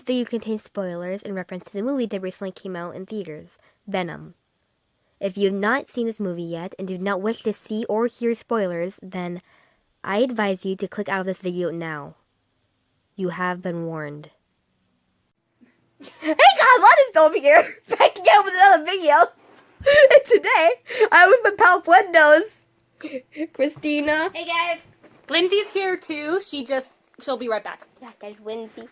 video contains spoilers in reference to the movie that recently came out in theaters, Venom. If you have not seen this movie yet and do not wish to see or hear spoilers, then I advise you to click out of this video now. You have been warned. Hey guys, Lonnie's over here, back again with another video. And today, I'm with my pal Windows, Christina. Hey guys. Lindsay's here too. She'll be right back. Yeah, guys, Lindsay.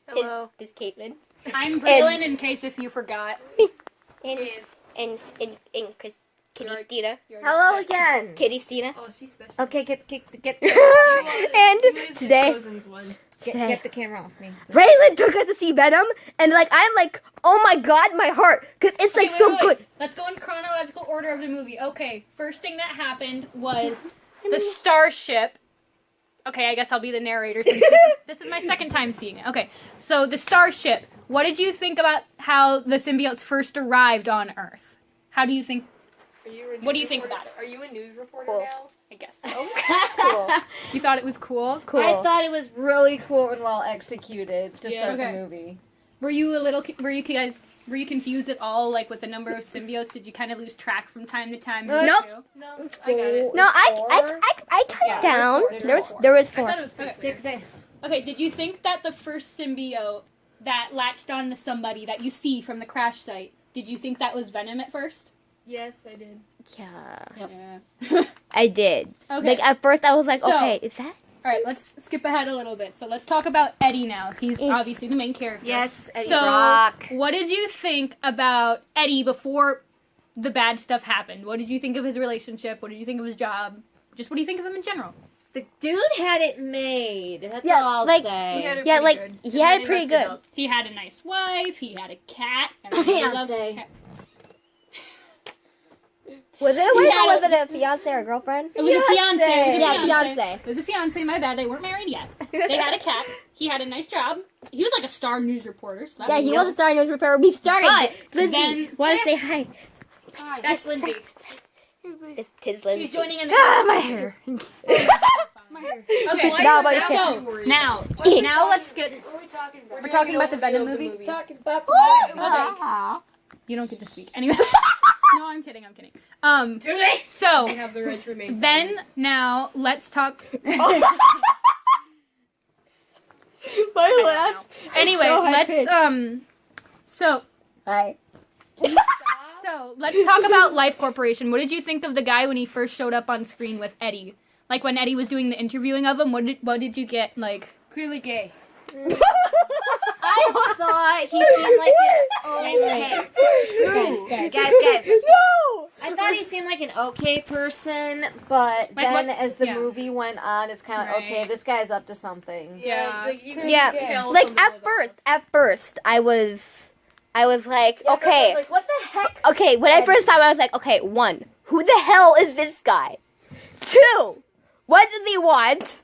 Hello. This is Caitlin. I'm Braylon in case if you forgot. And Kitty Stina. Hello again. Kitty Stina. Oh, she's special. Okay, get And today, the camera off me. Raylan took us to see Venom, and I'm like, oh my god, my heart, because it's Okay, so wait. good. Let's go in chronological order of the movie. Okay, first thing that happened was the starship. Okay, I guess I'll be the narrator since this is my second time seeing it. Okay, so the starship. What did you think about how the symbiotes first arrived on Earth? How do you think? What do you think about it? Are you a news reporter Cool. now? I guess so. Cool. You thought it was cool? Cool. I thought it was really cool and well executed to start Okay. the movie. Were you confused at all, like with the number of symbiotes? Did you kind of lose track from time to time? Nope. No, I got it. No, Four? I cut Yeah, down. there's four. There was I four. thought it was pretty Okay. clear. Okay, did you think that the first symbiote that latched onto somebody that you see from the crash site, did you think that was Venom at first? Yes, I did. Yeah, Yeah. I did. Okay. Like at first, I was like, So- okay, is that? Alright, let's skip ahead a little bit. So let's talk about Eddie now. He's obviously the main character. Yes, Eddie So, Brock. what did you think about Eddie before the bad stuff happened? What did you think of his relationship? What did you think of his job? Just what do you think of him in general? The dude had it made. That's Yeah, all I'll like- say. We had it Yeah, pretty like good. he had And it then pretty he messed it good. up. He had a nice wife. He had a cat. Everybody loves Fiancé. cats. Was it a wife had or was a- it a fiance or a girlfriend? It was a fiance. It was a Yeah, fiance. fiance. It was a fiance. My bad. They weren't married yet. They had a cat. He had a nice job. He was like a star news reporter. So that Yeah, he was a star news reporter. We started. But Lindsay, then- want to say hi? Hi. That's Lindsay. It's Tis Lindsay. She's joining in the my hair. My hair. Okay, No, but so now let's get. What are we talking about? We're talking about the Venom movie. Talking about Okay. You don't get to speak anyway. No, I'm kidding. So I have the right to remain then now let's talk. My laugh. Anyway, so let's high-pitched. So Hi. So let's talk about Life Corporation. What did you think of the guy when he first showed up on screen with Eddie? Like when Eddie was doing the interviewing of him, what did you get like? Clearly gay. I thought he seemed like an okay. Guys. No. I thought he seemed like an okay person, but Like then what- as the yeah. movie went on, it's kind of Right. okay. This guy's up to something. Yeah. Like, you can Yeah, just tell like something was at first, I was like, Yeah, okay, I was like, what the heck? okay. When I first saw him, I was like, okay, 1, who the hell is this guy? 2, what does he want?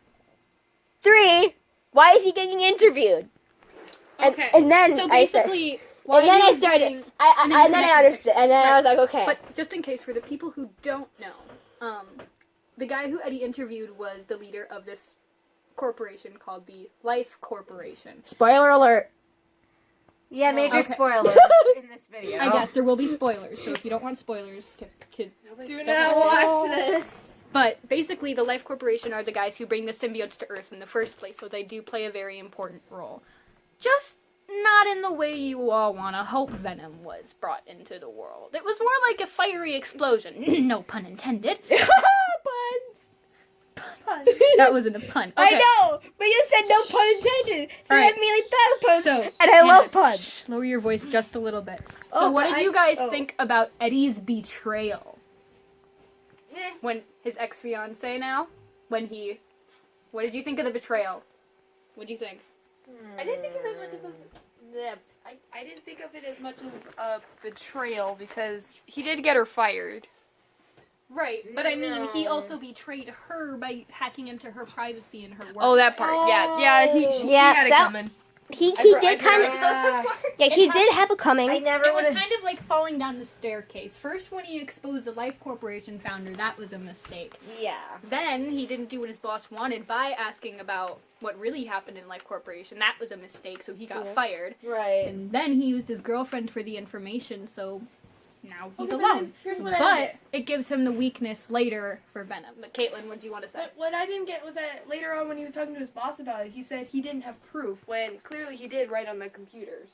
3, why is he getting interviewed? And, Okay. and then So I said, basically, and then he I was started. doing- And then I understood, and then I was like, okay. But just in case for the people who don't know, the guy who Eddie interviewed was the leader of this corporation called the Life Corporation. Spoiler alert. Yeah, major Okay. spoilers in this video. I guess there will be spoilers, so if you don't want spoilers, skip to. Do not watch this. But basically, the Life Corporation are the guys who bring the symbiotes to Earth in the first place, so they do play a very important role. Just not in the way you all want to hope Venom was brought into the world. It was more like a fiery explosion. No pun intended. Puns. That wasn't a pun. I Okay. know, but you said no pun intended, so All I right. immediately thought of puns, So, and I love puns. Lower your voice just a little bit. So, Oh, what but did you guys oh. think about Eddie's betrayal? When his ex-fiance now? What did you think of the betrayal? What do you think? I didn't think of it much of I didn't think of it as much of a betrayal because he did get her fired. Right, but I mean, he also betrayed her by hacking into her privacy and her work. Oh, that part. Yeah, he Yeah, had it that- coming. he did kind of. Yeah, he did have a coming. I never It was would have. kind of like falling down the staircase. First, when he exposed the Life Corporation founder, that was a mistake. Yeah. Then he didn't do what his boss wanted by asking about what really happened in Life Corporation. That was a mistake, so he got fired. Right. And then he used his girlfriend for the information, so now he's Okay, but alone. here's what I But didn't it gives him the weakness later for Venom. But Caitlin, what do you want to say? get. What I didn't get was that later on when he was talking to his boss about it, he said he didn't have proof when clearly he did right on the computers.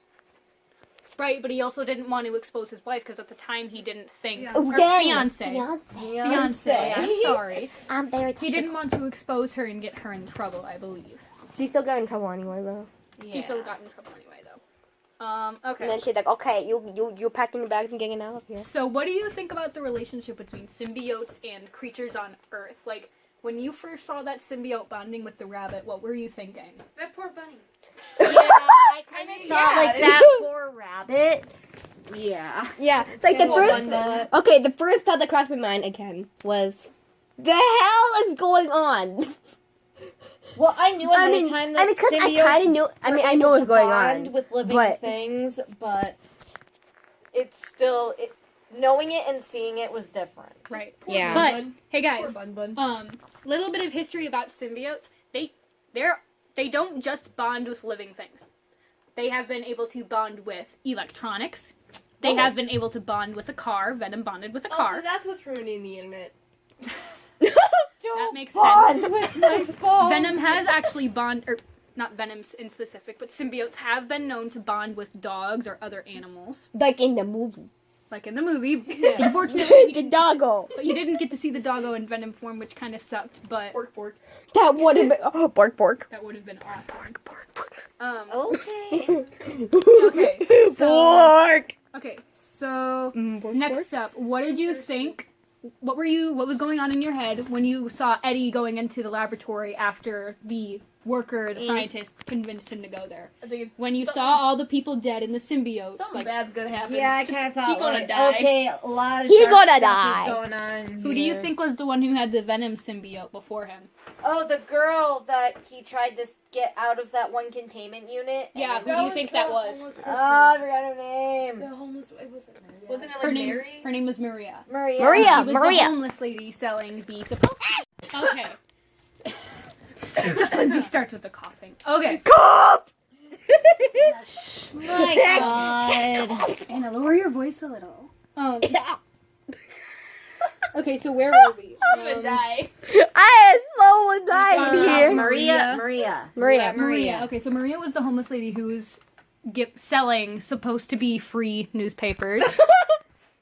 Right, but he also didn't want to expose his wife because at the time he didn't think. Yeah. Or fiance. Fiance. I'm sorry. I'm very. He didn't want to expose her and get her in trouble, I believe. She still got in trouble anyway, though. She still got in trouble anyway, though. Okay. And then she's like, "Okay, you're packing your bags and getting out of here." So what do you think about the relationship between symbiotes and creatures on Earth? Like, when you first saw that symbiote bonding with the rabbit, what were you thinking? That poor bunny. Yeah, I kind of thought yeah, like it that poor rabbit. Yeah. Yeah, it's like the Well, first. bun- Okay, the first thought that crossed my mind again was, "The hell is going on?" Well, I knew ahead of time that because I symbiotes kind of knew. I were mean, I able know what's to going bond on. with living but- things, but it's still knowing it and seeing it was different. Right. Yeah. But Bun. hey Poor guys, bun. little bit of history about symbiotes. They don't just bond with living things. They have been able to bond with electronics. They have been able to bond with a car. Venom bonded with a Oh, car. so that's what's ruining the internet. That makes sense. with my phone. Venom has actually not Venoms in specific, but symbiotes have been known to bond with dogs or other animals, Like in the movie, like in the movie. Unfortunately, the doggo. but you didn't get to see the doggo in Venom form, which kind of sucked. But Bork, bork. That would have been. Oh, bark, bark. that would have been awesome. Bark, bark. Okay. Okay, so Bark. okay, so Bark, next up, what did you think? What was going on in your head when you saw Eddie going into the laboratory after the worker, the scientist, convinced him to go there? I think When you Something- saw all the people dead in the symbiotes, something like, bad's gonna happen. Yeah, I Just- kind of thought he gonna like, die. okay, a lot of He dark gonna stuff die. is going on. who do you here. think was the one who had the Venom symbiote before him? Oh, the girl that he tried to get out of that one containment unit. Yeah, and who do you think that was? homeless person. I forgot her name. The homeless. It wasn't. Wasn't it Her like name, Mary? her name was Maria. Maria. Maria. She was the homeless lady selling the supposed. Okay. Just Lindsay starts with the coughing. Okay. Cough. My God. Anna, lower your voice a little. Okay, so where were we? I'm gonna die. I am so dying here. Maria. Maria. Okay, so Maria was the homeless lady who's selling supposed to be free newspapers.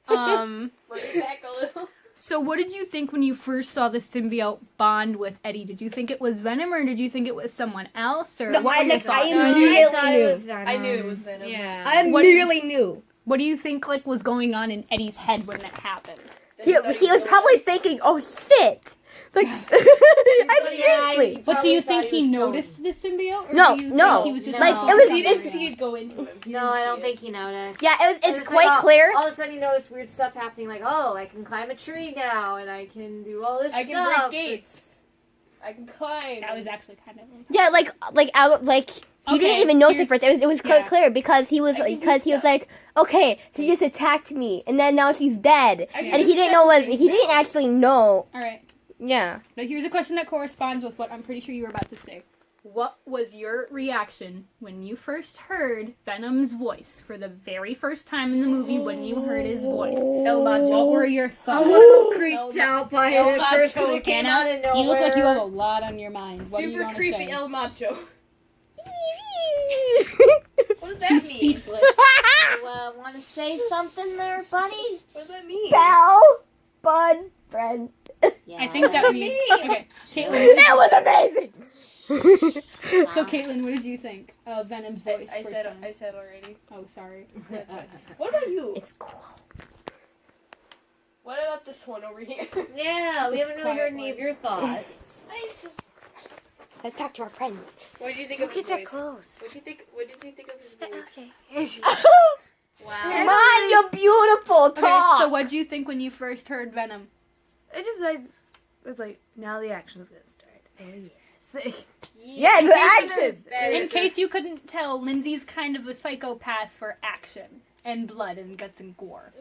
Bring it back a little. So what did you think when you first saw the symbiote bond with Eddie? Did you think it was Venom or did you think it was someone else? Or No, what I were your like- I thoughts? immediately I thought knew. it was Venom. I knew it was Venom. Yeah. I What- immediately knew. What do you think was going on in Eddie's head when that happened? He was probably thinking, "Oh shit!" Like, I'm seriously. But do you probably think thought he he was noticed the symbiote? Or No, do you no. think he was just Like, involved it was- in He didn't it's- see it go into him. He No, didn't I see don't it. think he noticed. Yeah, it's Just quite like, clear. All of a sudden, you notice weird stuff happening. Like, oh, I can climb a tree now, and I can do all this I can stuff. break gates. I can climb. That was actually kind of Yeah, he didn't Okay, even notice here's- at first. It was yeah. clear because he was I can do he was stuff. like, okay, he just attacked me, and then now she's dead, I can and do he didn't stuff know with what things he didn't now. actually know. All right. Yeah. Now here's a question that corresponds with what I'm pretty sure you were about to say. What was your reaction when you first heard Venom's voice for the very first time in the movie when you heard his voice? El Macho. What were your A thoughts? little creeped out by it El at first because Macho it came Anna, out of nowhere. You look like you have a lot on your mind. What do you Super want to creepy say? El Macho. What does that She's mean? speechless. You want to say something there, buddy? What does that mean? Bell, bud, friend. Yeah. I think that means okay. Caitlin, That was amazing. so Caitlin, what did you think of Venom's voice? I first said time? I said already. Oh, sorry. What about you? It's cool. What about this one over here? Yeah, we haven't really quiet heard any one. of your thoughts. Let's talk to our friend. What did you think of his voice? close. What did you think of his voice? Come Wow. on, you're beautiful. Okay, Talk. so what did you think when you first heard Venom? It just like it's like now the action's gonna start. Oh yes. sick. Yeah, the action. In case you couldn't tell, Lindsay's kind of a psychopath for action and blood and guts and gore.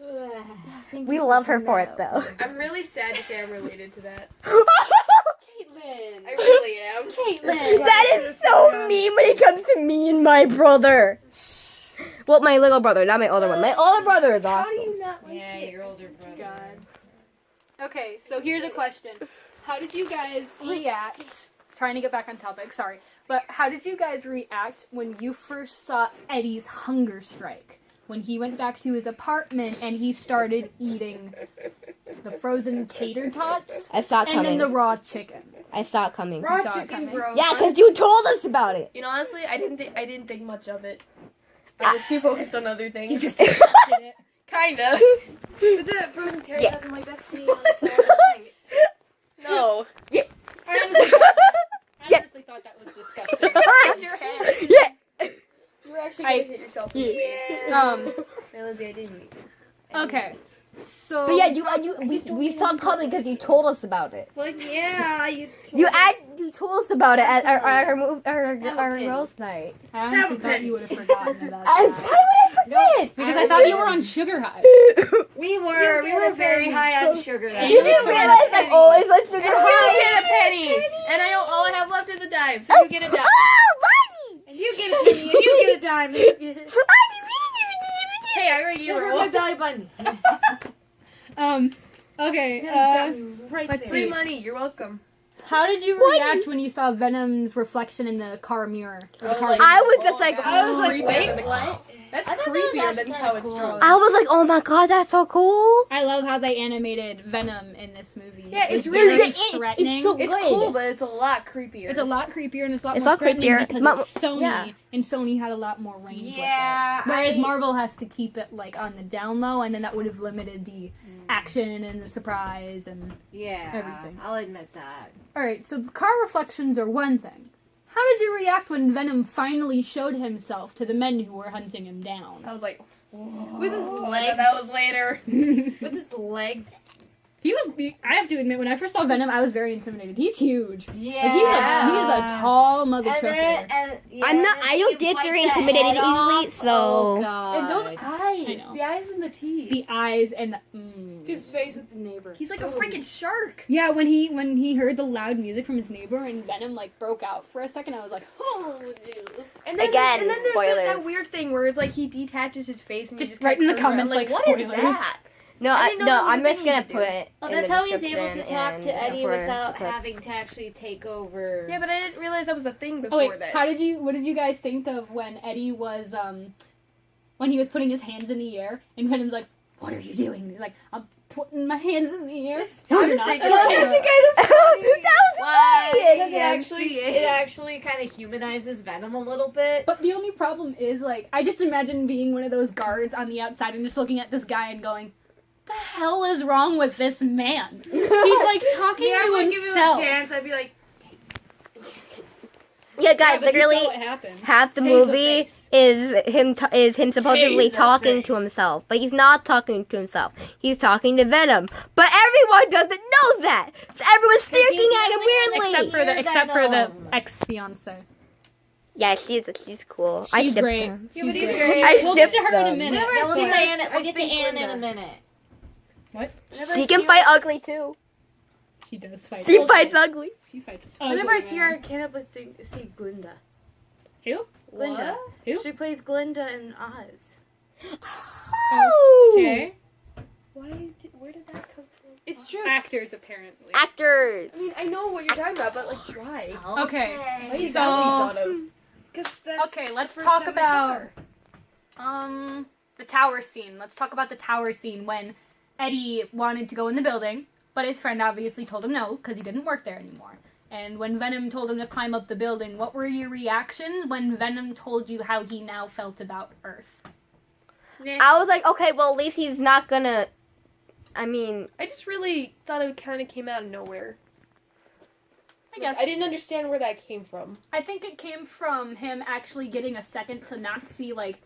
We love her for it, though. I'm really sad to say I'm related to that. Caitlin. I really am. Caitlin. That is so mean when it comes to me and my brother. Well, my little brother, not my older one. My older brother is How awesome. do you not like Yeah, it? your older brother. God. Okay, so here's a question. How did you guys react? Trying to get back on topic, sorry. But how did you guys react when you first saw Eddie's hunger strike? When he went back to his apartment and he started eating the frozen tater tots I saw it and then coming. the raw chicken. I saw it coming. Raw saw it chicken, coming. bro. Yeah, because you told us about it. You know, honestly, I didn't think much of it. I was too focused on other things. Did it? Kinda. But the frozen terry Yeah. doesn't like that's the on the Saturday night. No. I honestly thought that was disgusting. Hit your head. Yeah. You were actually gonna hit yourself in the face. Hey, Lindsay, I didn't mean to. Okay. So But yeah, we saw it coming because you told us about it. Like, yeah, you You told us about it at our opinion. girls' night. I honestly thought you would have forgotten about Why that. would I forget? Because I thought you were on sugar high. We were very high on sugar that You day. didn't realize I'm always on sugar You high. get a penny, and all I have left is a dime, so you get a dime. Oh, Lottie! And you get a penny, and you get a dime. And you get it. Hey, I already gave her Hurt my one. belly button. Okay, Right let's there. Free see. money, you're welcome. How did you react when you saw Venom's reflection in the car mirror? Or the Oh, car like- I was just like, I was like, Creepier wait, than the- what? That's I thought that was creepier actually than kinda how it's cool. drawn. I was like, oh my god, that's so cool. I love how they animated Venom in this movie. Yeah, it's very really- threatening. it's so It's good. cool, but it's a lot creepier. It's a lot creepier and it's a lot It's more a lot threatening creepier. because It's it's Sony, yeah. and Sony had a lot more range Yeah, with it. Whereas I- Marvel has to keep it like on the down low, and then that would have limited the action and the surprise and. Yeah, Everything. I'll admit that. All right, so the car reflections are one thing. How did you react when Venom finally showed himself to the men who were hunting him down? I was like, With his I thought legs. that was later. With his legs. He was. I have to admit, when I first saw Venom, I was very intimidated. He's huge. Yeah. Like, he's a tall mother And trucker. then, I'm not. I don't get very intimidated easily, so. Oh god. And those I eyes, know. the eyes and the teeth. The eyes and the. His face with the neighbor. He's like a freaking shark. Yeah, when he heard the loud music from his neighbor and Venom like broke out for a second, I was like, oh, Jesus. And then, Again, and then there's spoilers. that weird thing where it's like he detaches his face and Just he just write in the kinda turns around. comments, like, what is spoilers. that? No, I I, didn't know no, that was I'm a just thing you gonna could put do. it. Well, in that's the how he's able to description talk and, to Eddie for without clips. having to actually take over. Yeah, but I didn't realize that was a thing Oh before wait, that. what did you guys think of when Eddie was when he was putting his hands in the air and Venom's like, what are you doing? He's like, I'm putting my hands in the air. No, I'm you're just not. thinking- Okay. That was Why? hilarious. It actually kind of humanizes Venom a little bit. But the only problem is, like, I just imagine being one of those guards on the outside and just looking at this guy and going, the hell is wrong with this man? He's like talking Yeah, I to would give him himself. a chance. I'd be like, Yeah, guys, but you saw literally what happened. half the Taser movie face. is him supposedly Taser talking to face. himself, but he's not talking to himself. He's talking to Venom, but everyone doesn't know that. So everyone's staring at him weirdly. Except for the Venom. ex-fiance. Yeah, she's cool. I She's ship great. them. yeah, She's but he's great. great. I We'll get ship to her in a them. minute. Yeah, Whenever we'll I get to see Anna, her, we'll I get to think Anna in a Linda. minute. What? Whenever She I can see fight her- ugly too. She does fight. She ugly. fights ugly. She fights. Whenever I ugly, see her, I man. can't help but see Glinda. Who? Glinda. Who? She plays Glinda in Oz. Oh. Okay. Where did that come from? It's true. Actors apparently. Actors. I mean, I know what you're talking about, but like, why? Okay. What is So- that what you thought of? Cause that's Okay, let's the first talk time I saw about her. the tower scene. Let's talk about the tower scene when Eddie wanted to go in the building, but his friend obviously told him no because he didn't work there anymore. And when Venom told him to climb up the building, what were your reactions when Venom told you how he now felt about Earth? I was like, okay, well, at least he's not gonna. I mean, I just really thought it kind of came out of nowhere. I guess. I didn't understand where that came from. I think it came from him actually getting a second to not see, like,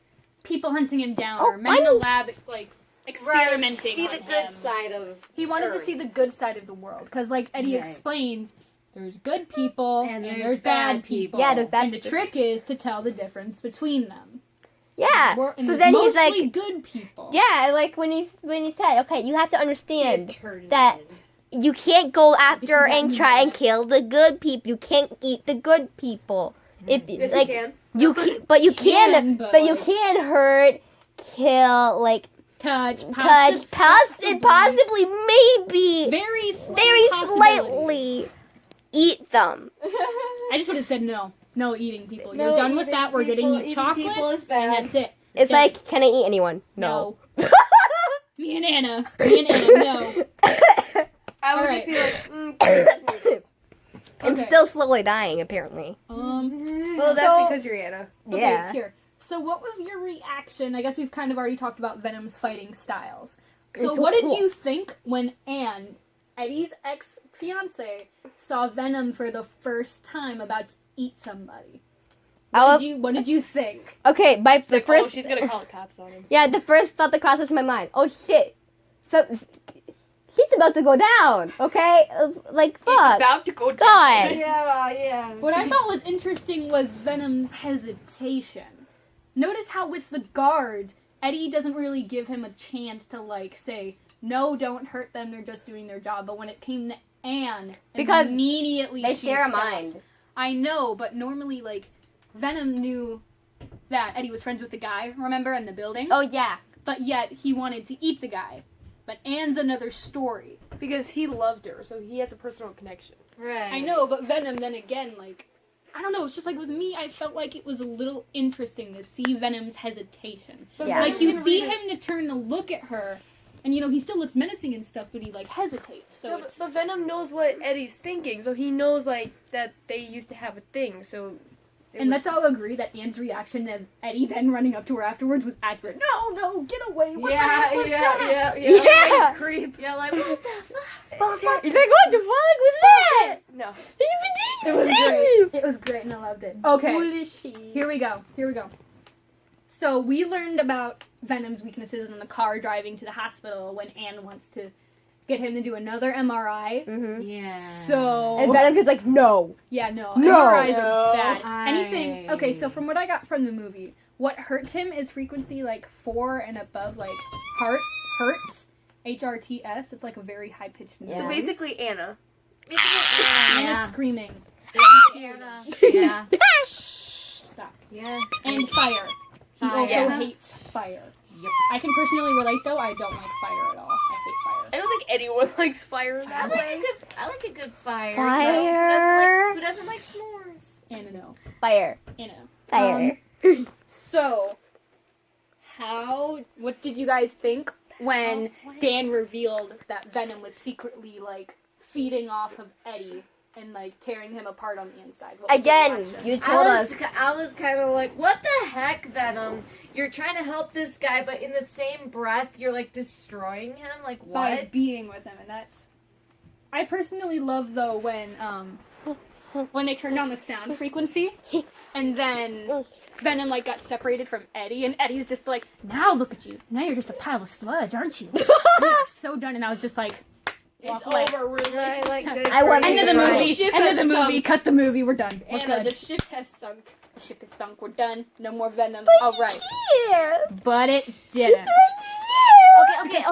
people hunting him down Oh, or men in the I- lab, like, experimenting See on the good him. side of. He wanted to Earth. see the good side of the world because, like Eddie Right. explains, There's good people And and there's there's bad bad people. Yeah, there's bad And the trick is to tell the difference between them. Yeah. And So there's then he's mostly like, good people. yeah, like when he said, okay, you have to understand Eternity. that you can't go after and try and kill the good people. You can't eat the good people. If Yes, like you can. you can, but you can, but, but you like, can hurt, kill, like touch, possibly, maybe, very slight very possibility. slightly eat them. I just would have said no. No eating people. No You're done with eating that. We're getting people, you eating chocolate, people is and bad. that's it. It's Done. like, can I eat anyone? No. No. Me and Anna, no. I would Alright. just be like, I'm Okay. still slowly dying, apparently. well, that's So- because you're Anna. Okay, Yeah. here. So what was your reaction? I guess we've kind of already talked about Venom's fighting styles. So It's so what did cool. you think when Anne, Eddie's ex-fiance, saw Venom for the first time about to eat somebody? What did you think? Okay, the Like, first. oh, she's gonna call the cops on him. Yeah, the first thought that crosses my mind. Oh shit! So he's about to go down. Okay, like It's fuck. about to go down. God. Yeah. What I thought was interesting was Venom's hesitation. Notice how with the guards, Eddie doesn't really give him a chance to like say, no, don't hurt them, they're just doing their job. But when it came to Anne, Because immediately They she share a stopped. mind. I know, but normally like Venom knew that Eddie was friends with the guy, remember, in the building? Oh yeah. But yet he wanted to eat the guy. But Anne's another story. Because he loved her, so he has a personal connection. Right. I know, but Venom then again, like, I don't know, it's just like with me, I felt like it was a little interesting to see Venom's hesitation. Yeah. Like, you see him to turn to look at her, and you know, he still looks menacing and stuff, but he like hesitates. So No, it's. but Venom knows what Eddie's thinking, so he knows like that they used to have a thing. So, And let's all agree that Anne's reaction to Eddie then running up to her afterwards was accurate. No, get away! What the heck was that? Yeah. creep. Yeah, like what the fuck? He's like, what the fuck was that? No. It was great. It was great, and I loved it. Okay. Foolish. Here we go. So we learned about Venom's weaknesses in the car driving to the hospital when Anne wants to get him to do another MRI. Mm-hmm. Yeah. So And Venom is like, no. yeah, no, No. MRIs No. are bad. Anything. I- Okay, so from what I got from the movie, what hurts him is frequency like 4 and above, like hertz, HRTS. It's like a very high pitched noise. Yeah. So basically, Anna. Anna's screaming. Yeah. Stop. Yeah. And fire. He Fire. also Yeah. hates fire. Yep. I can personally relate though. I don't like fire at all. I hate fire. I don't think anyone likes fire I that like way. I like a good fire. Fire. Who doesn't like s'mores? Anna, no. Fire. Anna. Fire. So, what did you guys think when Dan revealed that Venom was secretly, like, feeding off of Eddie and, like, tearing him apart on the inside? What was your Again, reaction? you told us. I was kind of like, what the heck, Venom? You're trying to help this guy, but in the same breath, you're like destroying him. Like what? By being with him, and that's... I personally love, though, when they turned down the sound frequency, and then Venom, like, got separated from Eddie, and Eddie's just like, now look at you. Now you're just a pile of sludge, aren't you? You're so done, and I was just like, walk It's away. over, really. Right, like I wasn't End of the Right. movie. Ship End of has the movie. sunk. Cut the movie. We're done. We're Anna, good. the ship has sunk. The ship is sunk. We're done. No more Venom. But All right. Yeah. But it didn't. Okay.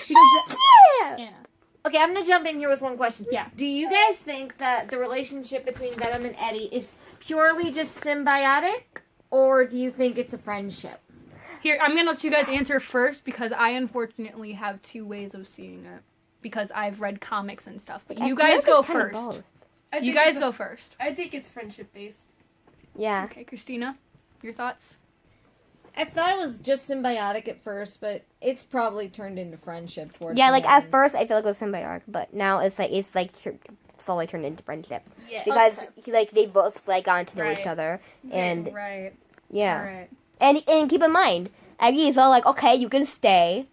Because Yeah. Anna. Okay, I'm gonna jump in here with one question. Yeah. Do you guys think that the relationship between Venom and Eddie is purely just symbiotic, or do you think it's a friendship? Here, I'm gonna let you guys answer first because I unfortunately have two ways of seeing it because I've read comics and stuff. But you guys go first. You guys go first. I think it's friendship based. Yeah. Okay, Christina, your thoughts? I thought it was just symbiotic at first, but it's probably turned into friendship towards Yeah, the like at end. first I feel like it was symbiotic, but now it's like slowly turned into friendship Yes. because like they both like got to know each Right. other, and right. yeah, All right. and keep in mind, Aggie is all like, okay, you can stay.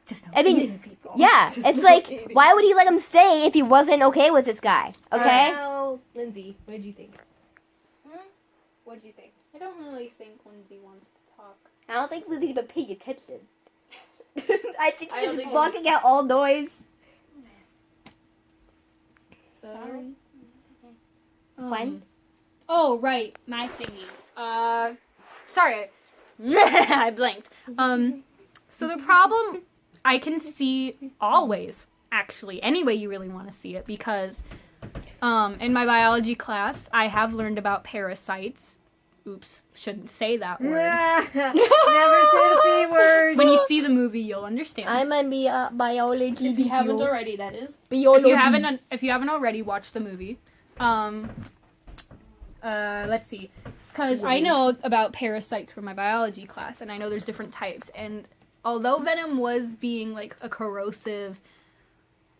Just I mean, eating people. Yeah, Just it's like, eating. why would he let him stay if he wasn't okay with this guy? Okay. Now, Lindsay, what did you think? What do you think? I don't really think Lindsay wants to talk. I don't think Lizzie's even paying attention. I think I don't she's think blocking out all noise. So, Sorry. When? Oh, right, my thingy. Sorry, I blanked. So the problem I can see always, actually, any way you really want to see it, because in my biology class, I have learned about parasites. Oops, shouldn't say that word. Never say the C word. When you see the movie, you'll understand. I'm a biology. If you haven't already, that is. If you haven't already, watched the movie. Let's see, because I know about parasites from my biology class, and I know there's different types. And although Venom was being like a corrosive,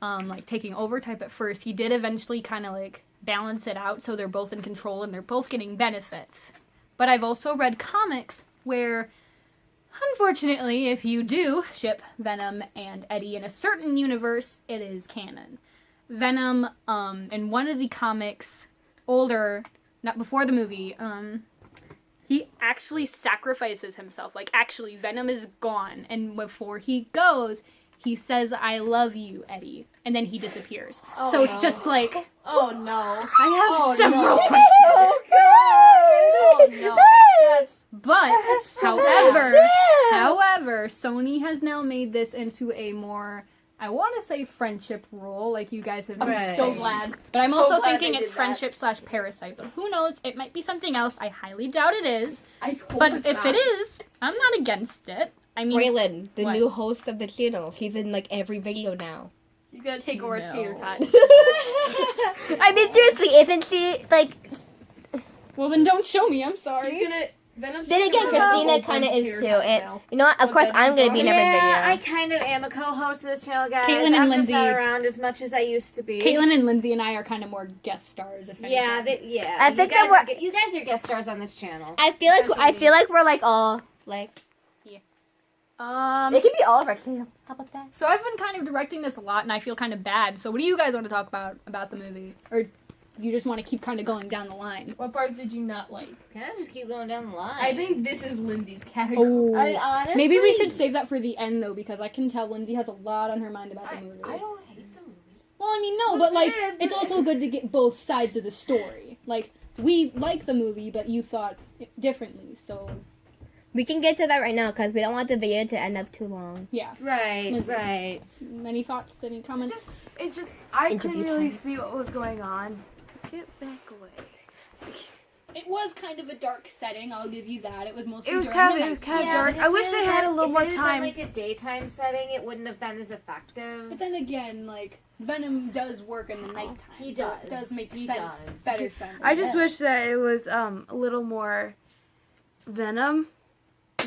like taking over type at first, he did eventually kind of like balance it out, so they're both in control and they're both getting benefits. But I've also read comics where, unfortunately, if you do ship Venom and Eddie in a certain universe, it is canon. Venom, in one of the comics, older, not before the movie, he actually sacrifices himself. Like, actually, Venom is gone, and before he goes, he says, "I love you, Eddie," and then he disappears. So it's just like, Oh no. I have several questions. Oh no. That's But, however, Sony has now made this into a more, I want to say friendship role, like you guys have been I'm so saying. glad. But I'm So also glad thinking they it's did that. friendship / parasite. But who knows? It might be something else. I highly doubt it is. I hope But it's if not. it is, I'm not against it. I mean, Braylon, the What? new host of the channel. She's in like every video now. You gotta take over Tater Tot. I mean, seriously, isn't she like? well then don't show me. I'm sorry. He's gonna. Venom's Then again, gonna have Christina a whole kind of bunch is Tater too. Tots And now. you know what? Of But course, then I'm gonna be in every Yeah, I video. kind of am a co-host of this channel, guys. Caitlin and I'm Lindsay. just not around as much as I used to be. Caitlin and Lindsay and I are kind of more guest stars. If anything. Yeah, I you think guys that are, you guys are guest stars on this channel. I feel like we're like all like. It could be all of our channel. How about that? So I've been kind of directing this a lot, and I feel kind of bad. So what do you guys want to talk about the movie, or you just want to keep kind of going down the line? What parts did you not like? Can I just keep going down the line? I think this is Lindsay's category. Oh, I honestly, maybe we should save that for the end though, because I can tell Lindsay has a lot on her mind about the movie. I don't hate the movie. Well, I mean, no, but like, it's also good to get both sides of the story. Like, we like the movie, but you thought differently, so We can get to that right now because we don't want the video to end up too long. yeah. Right, Lindsay. right. Any thoughts? Any comments? It's just I Interview couldn't really time. see what was going on. Get back away. It was kind of a dark setting. I'll give you that. It was mostly It was during kind the of night. dark. I wish they had a little more If it time. had been like a daytime setting, it wouldn't have been as effective. But then again, like, Venom does work in the nighttime. He so does. It does make He sense. does. Better sense. I just wish that it was a little more Venom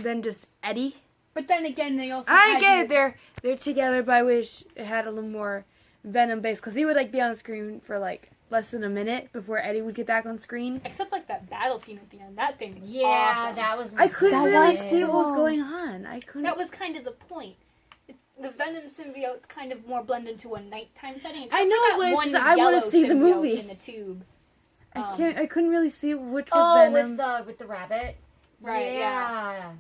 than just Eddie. But then again, they also. I had get you- it. They're together, but I wish it had a little more Venom based because he would like be on screen for like less than a minute before Eddie would get back on screen. Except like that battle scene at the end. That thing was Yeah, awesome. that was. I couldn't That really was see what was cool. going on. I couldn't. That was kind of the point. It's, the Venom symbiotes kind of more blend into a nighttime setting. Except I know for it that was one just I wanna yellow see the symbiote movie. in the tube. I couldn't really see which was Oh, Venom. with the rabbit. Right, Yeah.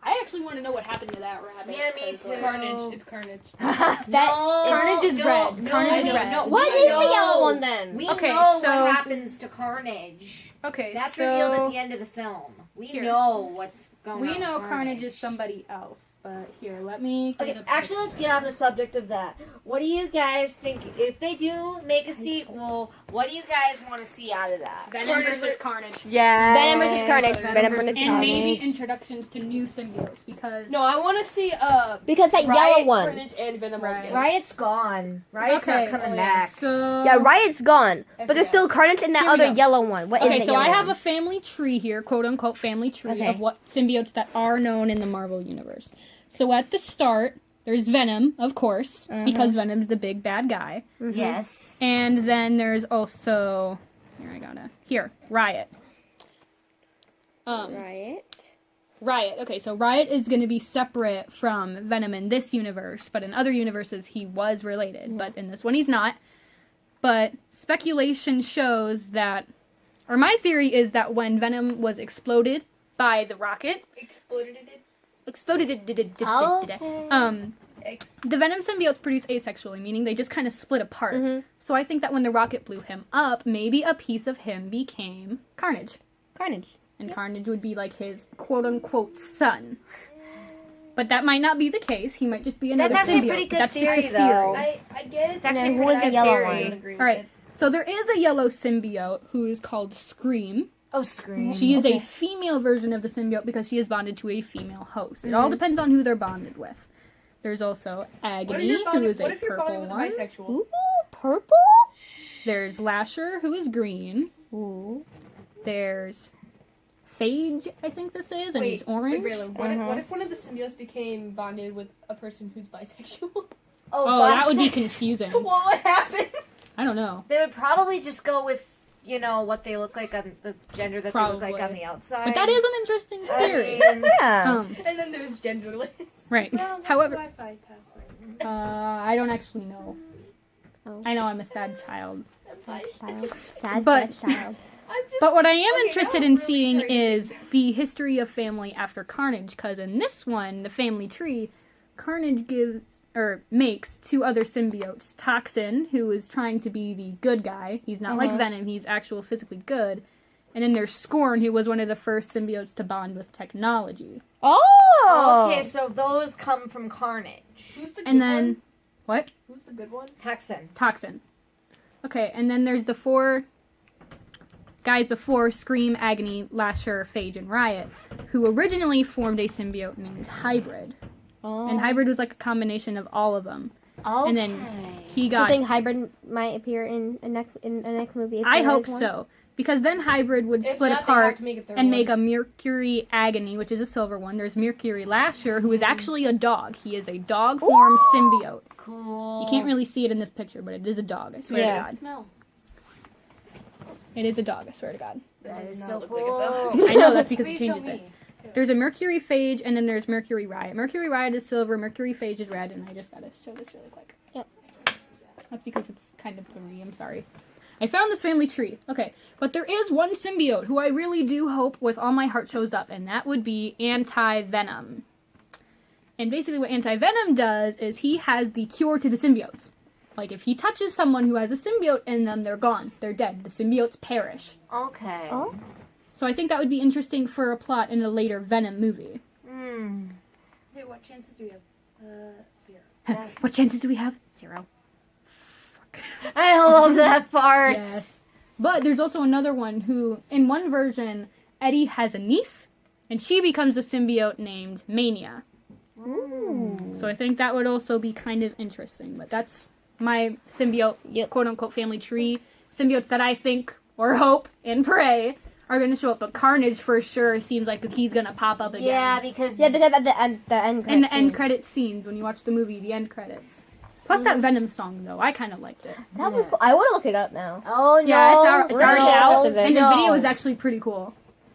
I actually want to know what happened to that rabbit. Yeah, me 'cause, too. like, Carnage. It's Carnage. Carnage is red. Carnage is red. No, What we is the know- yellow one then? We Okay, know so- what happens to Carnage. Okay, That's so revealed at the end of the film. We Here. know what's going on. we with know Carnage is somebody else, but here, let me. get Okay, a actually, picture. let's get on the subject of that. What do you guys think? If they do make a sequel, what do you guys want to see out of that? Venom versus Carnage. Yeah. Venom versus Carnage. Venom versus And maybe Carnage. introductions to new symbiotes because No, I want to see Because that yellow one. Carnage and Venom Right. again. Riot's gone. Riot's not coming back. So Yeah, Riot's gone, but there's forgot. still Carnage in that Here we other go. yellow one. What is Okay, the so yellow I have one? a family tree here, quote unquote family tree Okay. of what symbiotes that are known in the Marvel universe. So at the start, there's Venom, of course, because Venom's the big bad guy. Yes. And then there's also Riot. Riot. Okay, so Riot is going to be separate from Venom in this universe, but in other universes he was related, but in this one he's not. But speculation shows that, or my theory is that when Venom was exploded by the rocket, Exploded it. exploded, Okay. the Venom symbiotes produce asexually, meaning they just kind of split apart. Mhm. So I think that when the rocket blew him up, maybe a piece of him became Carnage. Carnage. And Carnage would be like his quote-unquote son. But that might not be the case. He might just be another That's actually symbiote. a pretty good That's just theory, a though. theory. I get it. It's actually then who pretty was the good yellow theory. one? All right. So there is a yellow symbiote who is called Scream. Oh, Scream. She is Okay. a female version of the symbiote because she is bonded to a female host. It all depends on who they're bonded with. There's also Agony, who is a purple one. bisexual? Ooh, purple? There's Lasher, who is green. Ooh. There's Phage, I think this is, and he's orange. What if one of the symbiotes became bonded with a person who's bisexual? Oh, that would be bisexual. confusing. What would happen? I don't know. They would probably just go with, what they look like on the gender that they look like Probably. on the outside. But that is an interesting I theory. mean, Yeah. And then there's genderless. Right. Well, However, Wi-Fi password. I don't actually know. Oh. I know I'm a sad child. Child. Sad, But- sad child. I'm just. But what I am Okay, interested now in I'm really seeing triggered. is the history of family after Carnage, because in this one, the family tree, Carnage makes two other symbiotes. Toxin, who is trying to be the good guy. He's not like Venom, he's actual physically good. And then there's Scorn, who was one of the first symbiotes to bond with technology. Oh! Okay, so those come from Carnage. Who's the good And then, one? what? Who's the good one? Texan. Toxin. Okay, and then there's the four guys before Scream, Agony, Lasher, Phage, and Riot, who originally formed a symbiote named Hybrid. Oh. And Hybrid was like a combination of all of them. Okay. And then he Do you got... think Hybrid might appear in the next movie? if I there hope is one? so. Because then Hybrid would If split not, they have apart to make a third and one. make a Mercury Agony, which is a silver one. There's Mercury Lasher, who is actually a dog. He is a dog-formed symbiote. Cool. You can't really see it in this picture, but it is a dog, I swear Yeah. to God. Smell. It is a dog, I swear to God. That is does so not look like cool. a dog. I know, that's because it Please show changes it. me. There's a Mercury Phage, and then there's Mercury Riot. Mercury Riot is silver, Mercury Phage is red, and I just gotta show this really quick. Yep. That's because it's kind of blurry, I'm sorry. I found this family tree. Okay, but there is one symbiote who I really do hope with all my heart shows up, and that would be Anti-Venom. And basically what Anti-Venom does is he has the cure to the symbiotes. Like, if he touches someone who has a symbiote in them, they're gone. They're dead. The symbiotes perish. Okay. Oh. So I think that would be interesting for a plot in a later Venom movie. Hmm. Hey, what chances do we have? 0. What chances do we have? 0. I love that part. Yes. But there's also another one who, in one version, Eddie has a niece, and she becomes a symbiote named Mania. So I think that would also be kind of interesting. But that's my symbiote, quote-unquote, family tree. Symbiotes that I think, or hope, and pray are going to show up. But Carnage, for sure, seems like he's going to pop up again. Yeah, because Yeah, because at the end In the credits end scene. credit scenes, when you watch the movie, the end credits. Plus that Venom song, though. I kind of liked it. That was cool. I want to look it up now. oh no, Yeah, it's we're already gonna out, after this. and the No. video is actually pretty cool.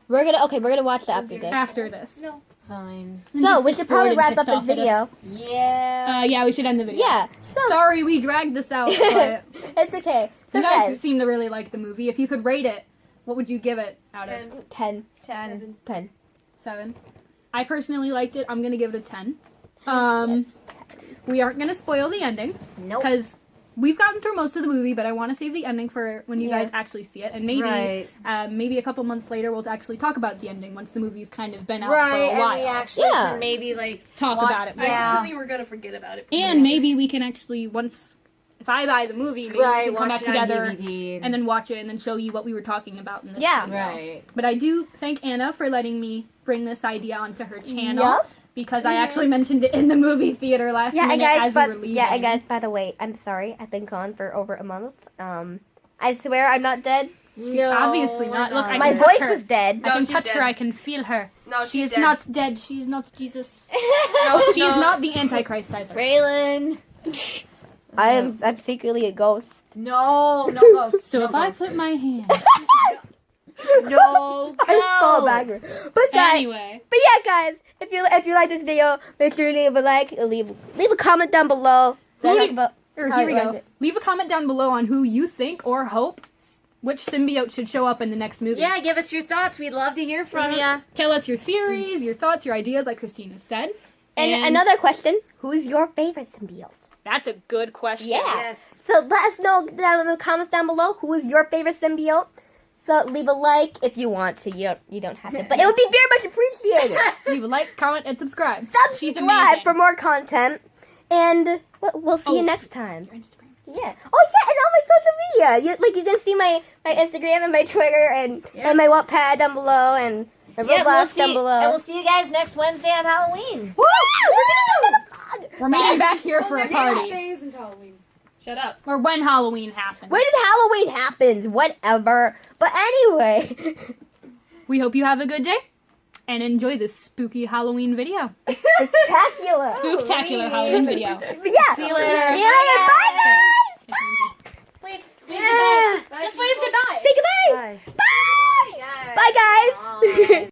We're gonna watch that after this. After this. No. fine. So we should probably wrap up this Pissed off at us. video. Yeah. Yeah, we should end the video. Yeah. So Sorry we dragged this out, but it's okay. So you guys guys, seem to really like the movie. If you could rate it, what would you give it out of 10. 10. 10. 7? I personally liked it. I'm going to give it a 10. We aren't going to spoil the ending Nope. because we've gotten through most of the movie, but I want to save the ending for when you guys actually see it. And maybe Right. maybe a couple months later we'll actually talk about the ending once the movie's kind of been out Right, for a while. and we actually Yeah. can maybe Talk watch- about it. more. Yeah. I think we're gonna forget about it. And maybe we can actually, once, if I buy the movie, maybe we right can come watch back it on together DVD and then watch it and then show you what we were talking about in this Yeah. video. right. But I do thank Anna for letting me bring this idea onto her channel Yup. because I actually mentioned it in the movie theater last Yeah, and minute guys, as but we were leaving. yeah, and guys, by the way, I'm sorry. I've been gone for over a month. I swear I'm not dead. No, obviously we're not. Look, I My can touch voice her. was dead. I can she's touch her. dead. I can feel her. No, She she's is dead. not dead. She's not Jesus. No, She's not the Antichrist either. Braylon. I'm secretly a ghost. No, no ghosts. So no if I ghosts. put my hand... no, I fall backwards. But guys, Anyway. but yeah, guys, if you like this video, make sure you leave a like, leave a comment down below. Who do Talk you- about Or how here we you go. liked it. Leave a comment down below on who you think or hope which symbiote should show up in the next movie. Yeah, give us your thoughts. We'd love to hear from ya. Tell us your theories, your thoughts, your ideas, like Christina said. And another question: who's your favorite symbiote? That's a good question. Yeah. Yes. So let us know down in the comments down below who is your favorite symbiote. So leave a like if you want to. You don't have to, but it would be very much appreciated. Leave a like, comment, and subscribe. She's Subscribe amazing. for more content, and we'll see you next time. Your Instagram. Yeah. Oh yeah, and all my social media. You can see my Instagram and my Twitter and my Wattpad down below and my Roblox down below. And we'll see you guys next Wednesday on Halloween. Woo! We're gonna do another vlog. We're meeting back here for a party. Days until Halloween. Shut up. Or when Halloween happens. When does Halloween happens? Whatever. But anyway, We hope you have a good day and enjoy this spooky Halloween video. spectacular. Spooktacular Halloween video. Yeah. See you later. See you later. Bye guys. Wave goodbye. Just wave goodbye. Say goodbye. Bye. Bye. Bye guys. Bye.